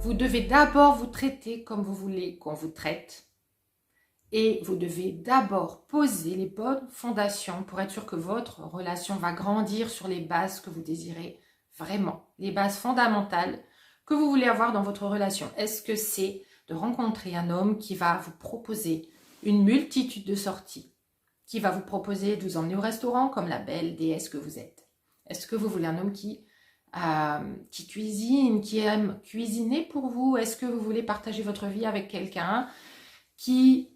Vous devez d'abord vous traiter comme vous voulez qu'on vous traite. Et vous devez d'abord poser les bonnes fondations pour être sûr que votre relation va grandir sur les bases que vous désirez vraiment. Les bases fondamentales que vous voulez avoir dans votre relation. Est-ce que c'est de rencontrer un homme qui va vous proposer une multitude de sorties, qui va vous proposer de vous emmener au restaurant comme la belle déesse que vous êtes? Est-ce que vous voulez un homme qui cuisine, qui aime cuisiner pour vous? Est-ce que vous voulez partager votre vie avec quelqu'un qui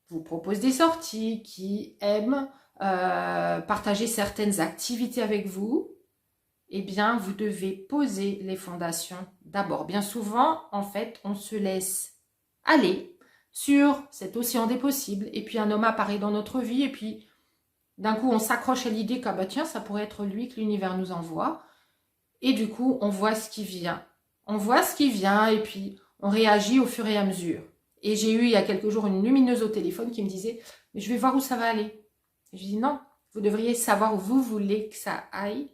vous propose des sorties, qui aime partager certaines activités avec vous? Eh bien, vous devez poser les fondations d'abord. Bien souvent, en fait, on se laisse aller sur cet océan des possibles, et puis un homme apparaît dans notre vie, et puis d'un coup, on s'accroche à l'idée que bah, tiens, ça pourrait être lui que l'univers nous envoie, et du coup, on voit ce qui vient. On voit ce qui vient, et puis on réagit au fur et à mesure. Et j'ai eu il y a quelques jours une lumineuse au téléphone qui me disait « Mais je vais voir où ça va aller. » Et je dis « Non, vous devriez savoir où vous voulez que ça aille.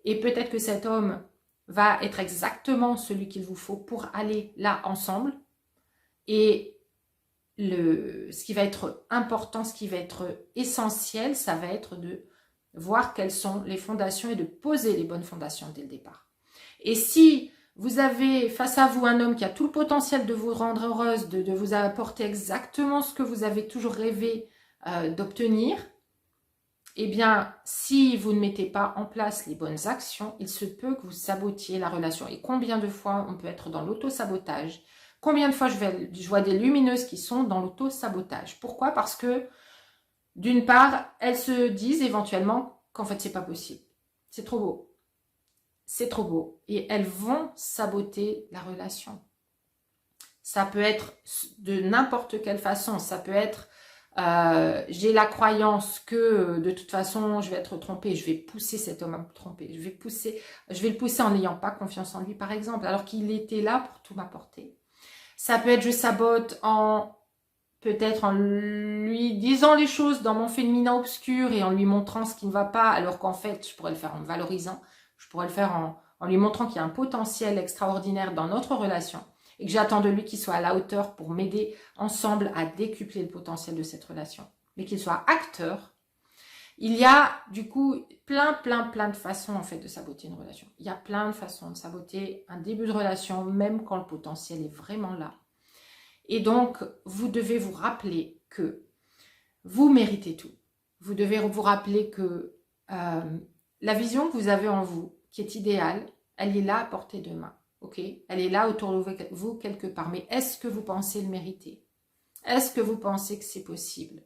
Et peut-être que cet homme va être exactement celui qu'il vous faut pour aller là ensemble. Et ce qui va être important, ce qui va être essentiel, ça va être de voir quelles sont les fondations et de poser les bonnes fondations dès le départ. Et si vous avez face à vous un homme qui a tout le potentiel de vous rendre heureuse, de vous apporter exactement ce que vous avez toujours rêvé d'obtenir, eh bien, si vous ne mettez pas en place les bonnes actions, il se peut que vous sabotiez la relation. Et combien de fois on peut être dans l'auto-sabotage? Combien de fois je vois des lumineuses qui sont dans l'auto-sabotage? Pourquoi? Parce que, d'une part, elles se disent éventuellement qu'en fait, c'est pas possible. C'est trop beau. C'est trop beau. Et elles vont saboter la relation. Ça peut être de n'importe quelle façon. Ça peut être, j'ai la croyance que de toute façon, je vais être trompée. Je vais pousser cet homme à me tromper. Je vais le pousser en n'ayant pas confiance en lui, par exemple, alors qu'il était là pour tout m'apporter. Ça peut être, je sabote peut-être en lui disant les choses dans mon féminin obscur et en lui montrant ce qui ne va pas, alors qu'en fait, je pourrais le faire en me valorisant. Je pourrais le faire en lui montrant qu'il y a un potentiel extraordinaire dans notre relation et que j'attends de lui qu'il soit à la hauteur pour m'aider ensemble à décupler le potentiel de cette relation, mais qu'il soit acteur. Il y a du coup plein de façons en fait de saboter une relation. Il y a plein de façons de saboter un début de relation, même quand le potentiel est vraiment là. Et donc, vous devez vous rappeler que vous méritez tout. Vous devez vous rappeler que la vision que vous avez en vous, qui est idéale, elle est là à portée de main. Okay, elle est là autour de vous quelque part. Mais est-ce que vous pensez le mériter? Est-ce que vous pensez que c'est possible?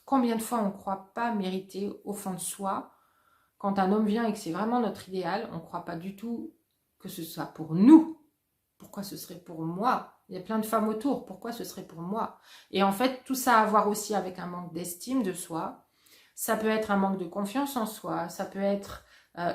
Combien de fois on ne croit pas mériter au fond de soi? Quand un homme vient et que c'est vraiment notre idéal, on ne croit pas du tout que ce soit pour nous. Pourquoi ce serait pour moi? Il y a plein de femmes autour. Pourquoi ce serait pour moi? Et en fait, tout ça a à voir aussi avec un manque d'estime de soi. Ça peut être un manque de confiance en soi. Ça peut être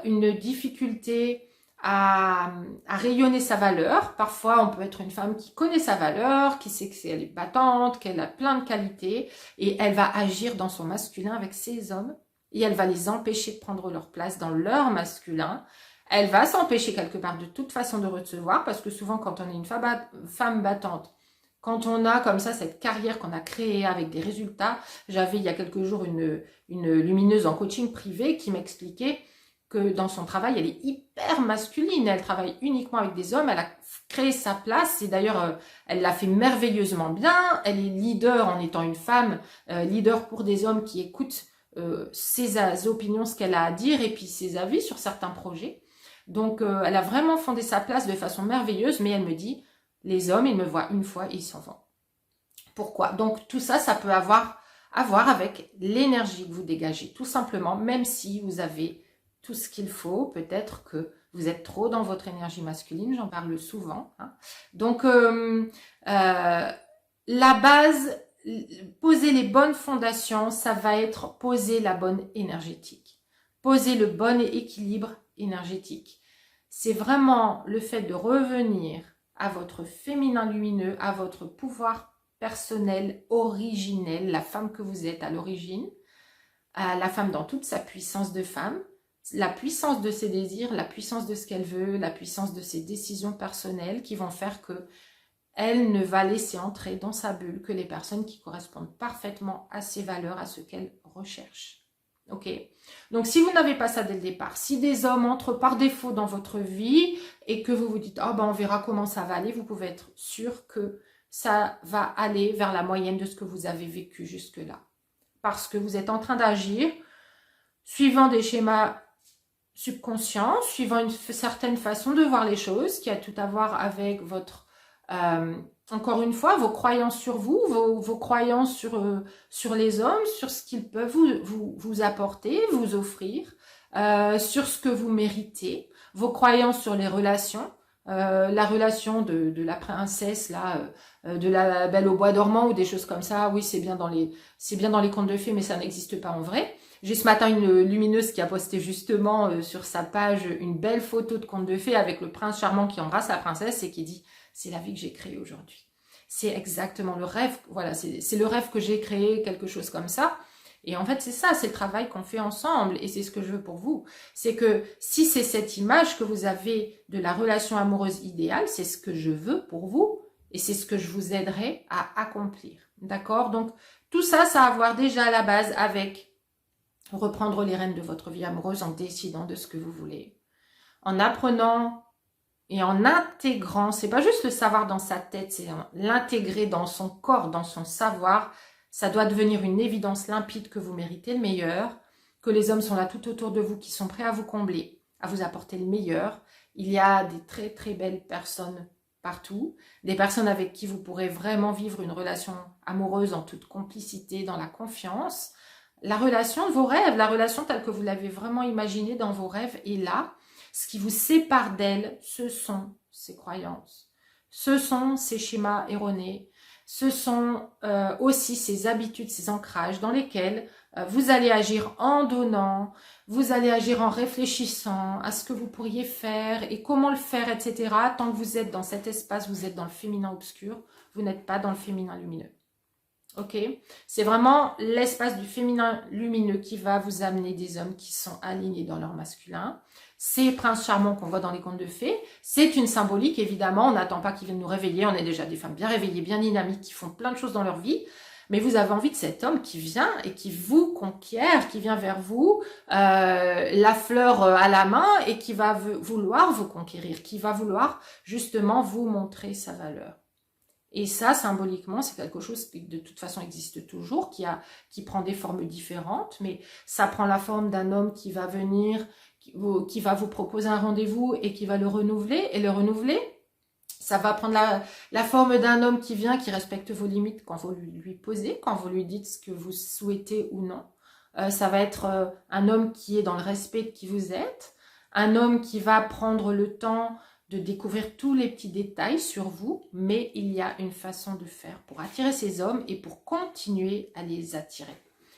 une difficulté à rayonner sa valeur. Parfois, on peut être une femme qui connaît sa valeur, qui sait qu'elle est battante, qu'elle a plein de qualités, et elle va agir dans son masculin avec ses hommes, et elle va les empêcher de prendre leur place dans leur masculin. Elle va s'empêcher quelque part de toute façon de recevoir, parce que souvent, quand on est une femme battante, quand on a comme ça cette carrière qu'on a créée avec des résultats, j'avais il y a quelques jours une lumineuse en coaching privé qui m'expliquait que dans son travail, elle est hyper masculine. Elle travaille uniquement avec des hommes. Elle a créé sa place. Et d'ailleurs, elle l'a fait merveilleusement bien. Elle est leader en étant une femme, leader pour des hommes qui écoutent ses opinions, ce qu'elle a à dire, et puis ses avis sur certains projets. Donc, elle a vraiment fondé sa place de façon merveilleuse. Mais elle me dit, les hommes, ils me voient une fois et ils s'en vont. Pourquoi? Donc, tout ça, ça peut avoir à voir avec l'énergie que vous dégagez. Tout simplement, même si vous avez tout ce qu'il faut, peut-être que vous êtes trop dans votre énergie masculine, j'en parle souvent. Hein. Donc, la base, poser les bonnes fondations, ça va être poser la bonne énergétique. Poser le bon équilibre énergétique. C'est vraiment le fait de revenir à votre féminin lumineux, à votre pouvoir personnel, originel, la femme que vous êtes à l'origine, à la femme dans toute sa puissance de femme. la puissance de ses désirs, la puissance de ce qu'elle veut, la puissance de ses décisions personnelles qui vont faire que elle ne va laisser entrer dans sa bulle que les personnes qui correspondent parfaitement à ses valeurs, à ce qu'elle recherche. Ok? Donc, si vous n'avez pas ça dès le départ, si des hommes entrent par défaut dans votre vie et que vous vous dites « Ah ben on verra comment ça va aller », vous pouvez être sûr que ça va aller vers la moyenne de ce que vous avez vécu jusque-là. Parce que vous êtes en train d'agir suivant des schémas subconscients, suivant une certaine façon de voir les choses qui a tout à voir avec votre... encore une fois, vos croyances sur vous, vos croyances sur les hommes, sur ce qu'ils peuvent vous apporter, vous offrir, sur ce que vous méritez, vos croyances sur les relations, la relation de la princesse, là, de la belle au bois dormant ou des choses comme ça. Oui, c'est bien dans les contes de fées, mais ça n'existe pas en vrai. J'ai ce matin une lumineuse qui a posté justement sur sa page une belle photo de conte de fées avec le prince charmant qui embrasse la princesse et qui dit « C'est la vie que j'ai créée aujourd'hui ». C'est exactement le rêve, voilà, c'est le rêve que j'ai créé, quelque chose comme ça. Et en fait, c'est ça, c'est le travail qu'on fait ensemble et c'est ce que je veux pour vous. C'est que si c'est cette image que vous avez de la relation amoureuse idéale, c'est ce que je veux pour vous et c'est ce que je vous aiderai à accomplir. D'accord? Donc, tout ça, ça a à voir déjà à la base avec reprendre les rênes de votre vie amoureuse en décidant de ce que vous voulez. En apprenant et en intégrant, c'est pas juste le savoir dans sa tête, c'est l'intégrer dans son corps, dans son savoir. Ça doit devenir une évidence limpide que vous méritez le meilleur, que les hommes sont là tout autour de vous, qui sont prêts à vous combler, à vous apporter le meilleur. Il y a des très très belles personnes partout, des personnes avec qui vous pourrez vraiment vivre une relation amoureuse en toute complicité, dans la confiance. La relation de vos rêves, la relation telle que vous l'avez vraiment imaginée dans vos rêves est là. Ce qui vous sépare d'elle, ce sont ses croyances, ce sont ses schémas erronés, ce sont aussi ses habitudes, ses ancrages dans lesquels vous allez agir en donnant, vous allez agir en réfléchissant à ce que vous pourriez faire et comment le faire, etc. Tant que vous êtes dans cet espace, vous êtes dans le féminin obscur, vous n'êtes pas dans le féminin lumineux. Ok, c'est vraiment l'espace du féminin lumineux qui va vous amener des hommes qui sont alignés dans leur masculin. Ces princes charmants qu'on voit dans les contes de fées, c'est une symbolique évidemment, on n'attend pas qu'ils viennent nous réveiller, on est déjà des femmes bien réveillées, bien dynamiques, qui font plein de choses dans leur vie, mais vous avez envie de cet homme qui vient et qui vous conquiert, qui vient vers vous, la fleur à la main et qui va vouloir vous conquérir, qui va vouloir justement vous montrer sa valeur. Et ça, symboliquement, c'est quelque chose qui de toute façon existe toujours, qui prend des formes différentes, mais ça prend la forme d'un homme qui va venir, qui va vous proposer un rendez-vous et qui va le renouveler. Et le renouveler, ça va prendre la forme d'un homme qui vient, qui respecte vos limites quand vous lui posez, quand vous lui dites ce que vous souhaitez ou non. Ça va être un homme qui est dans le respect de qui vous êtes, un homme qui va prendre le temps de découvrir tous les petits détails sur vous, mais il y a une façon de faire pour attirer ces hommes et pour continuer à les attirer.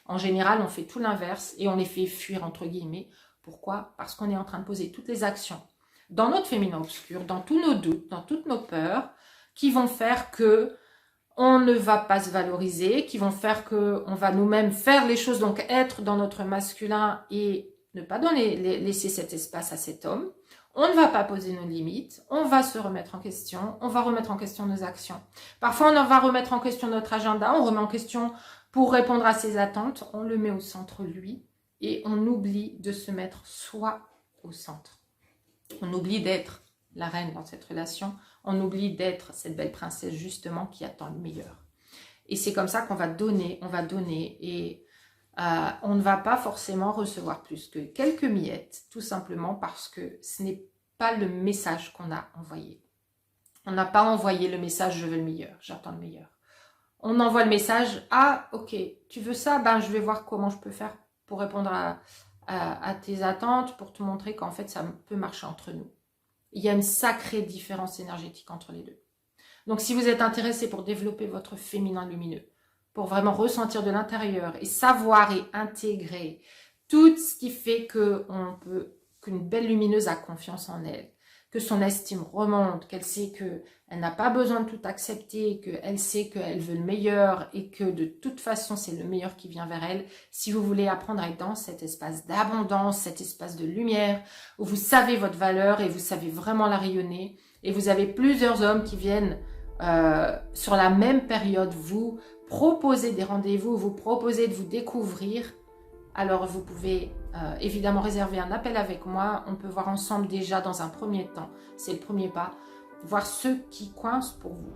En général, on fait tout l'inverse et on les fait fuir, entre guillemets. Pourquoi? Parce qu'on est en train de poser toutes les actions dans notre féminin obscur, dans tous nos doutes, dans toutes nos peurs, qui vont faire que on ne va pas se valoriser, qui vont faire que on va nous-mêmes faire les choses, donc être dans notre masculin et ne pas laisser cet espace à cet homme. On ne va pas poser nos limites, on va se remettre en question, on va remettre en question nos actions. Parfois, on va remettre en question notre agenda, on remet en question pour répondre à ses attentes, on le met au centre, lui, et on oublie de se mettre soi au centre. On oublie d'être la reine dans cette relation, on oublie d'être cette belle princesse justement qui attend le meilleur. Et c'est comme ça qu'on va donner et on ne va pas forcément recevoir plus que quelques miettes, tout simplement parce que ce n'est pas le message qu'on a envoyé. On n'a pas envoyé le message « je veux le meilleur, j'attends le meilleur ». On envoie le message « ah ok, tu veux ça, ben je vais voir comment je peux faire pour répondre à tes attentes, pour te montrer qu'en fait ça peut marcher entre nous ». Il y a une sacrée différence énergétique entre les deux. Donc si vous êtes intéressé pour développer votre féminin lumineux, pour vraiment ressentir de l'intérieur et savoir et intégrer tout ce qui fait qu'une belle lumineuse a confiance en elle, que son estime remonte, qu'elle sait qu'elle n'a pas besoin de tout accepter, qu'elle sait qu'elle veut le meilleur et que de toute façon, c'est le meilleur qui vient vers elle. Si vous voulez apprendre à être dans cet espace d'abondance, cet espace de lumière, où vous savez votre valeur et vous savez vraiment la rayonner, et vous avez plusieurs hommes qui viennent sur la même période, vous proposer des rendez-vous, vous proposer de vous découvrir, alors vous pouvez évidemment réserver un appel avec moi. On peut voir ensemble déjà dans un premier temps, c'est le premier pas, voir ce qui coince pour vous.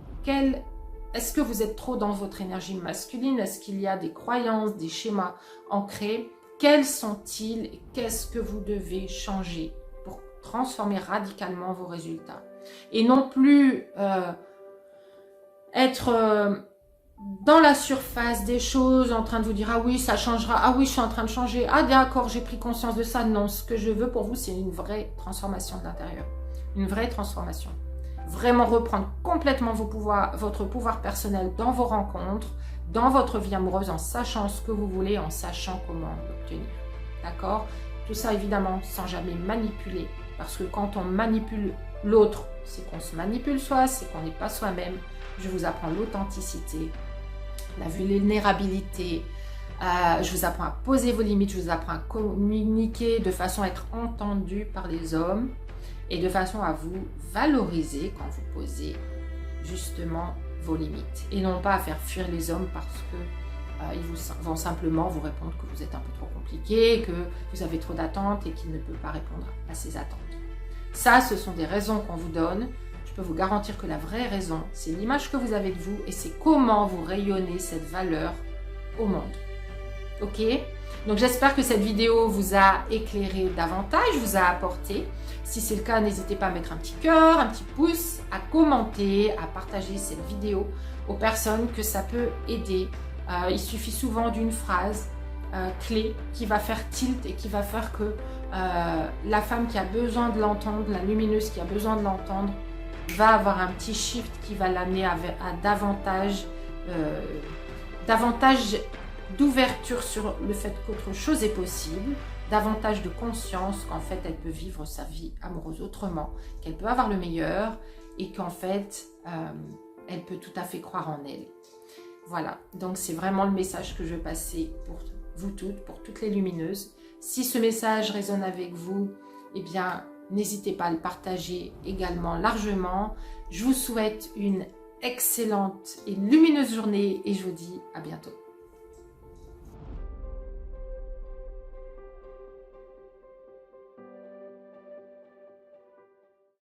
Est-ce que vous êtes trop dans votre énergie masculine? Est-ce qu'il y a des croyances, des schémas ancrés? Quels sont-ils et qu'est-ce que vous devez changer pour transformer radicalement vos résultats? Et non plus être dans la surface des choses, en train de vous dire « Ah oui, ça changera. Ah oui, je suis en train de changer. Ah d'accord, j'ai pris conscience de ça. » Non, ce que je veux pour vous, c'est une vraie transformation de l'intérieur. Une vraie transformation. Vraiment reprendre complètement votre pouvoir personnel dans vos rencontres, dans votre vie amoureuse, en sachant ce que vous voulez, en sachant comment l'obtenir. D'accord? Tout ça, évidemment, sans jamais manipuler. Parce que quand on manipule l'autre, c'est qu'on se manipule soi, c'est qu'on n'est pas soi-même. Je vous apprends l'authenticité, la vulnérabilité, je vous apprends à poser vos limites, je vous apprends à communiquer de façon à être entendu par les hommes et de façon à vous valoriser quand vous posez justement vos limites. Et non pas à faire fuir les hommes parce que ils vont simplement vous répondre que vous êtes un peu trop compliqué, que vous avez trop d'attentes et qu'ils ne peuvent pas répondre à ces attentes. Ça, ce sont des raisons qu'on vous donne. Je peux vous garantir que la vraie raison, c'est l'image que vous avez de vous et c'est comment vous rayonnez cette valeur au monde. Ok? Donc j'espère que cette vidéo vous a éclairé davantage, vous a apporté. Si c'est le cas, n'hésitez pas à mettre un petit cœur, un petit pouce, à commenter, à partager cette vidéo aux personnes que ça peut aider. Il suffit souvent d'une phrase clé qui va faire tilt et qui va faire que la femme qui a besoin de l'entendre, la lumineuse qui a besoin de l'entendre, va avoir un petit shift qui va l'amener à davantage d'ouverture sur le fait qu'autre chose est possible, davantage de conscience qu'en fait elle peut vivre sa vie amoureuse autrement, qu'elle peut avoir le meilleur et qu'en fait elle peut tout à fait croire en elle. Voilà, donc c'est vraiment le message que je veux passer pour vous toutes, pour toutes les lumineuses. Si ce message résonne avec vous, eh bien n'hésitez pas à le partager également largement. Je vous souhaite une excellente et lumineuse journée et je vous dis à bientôt.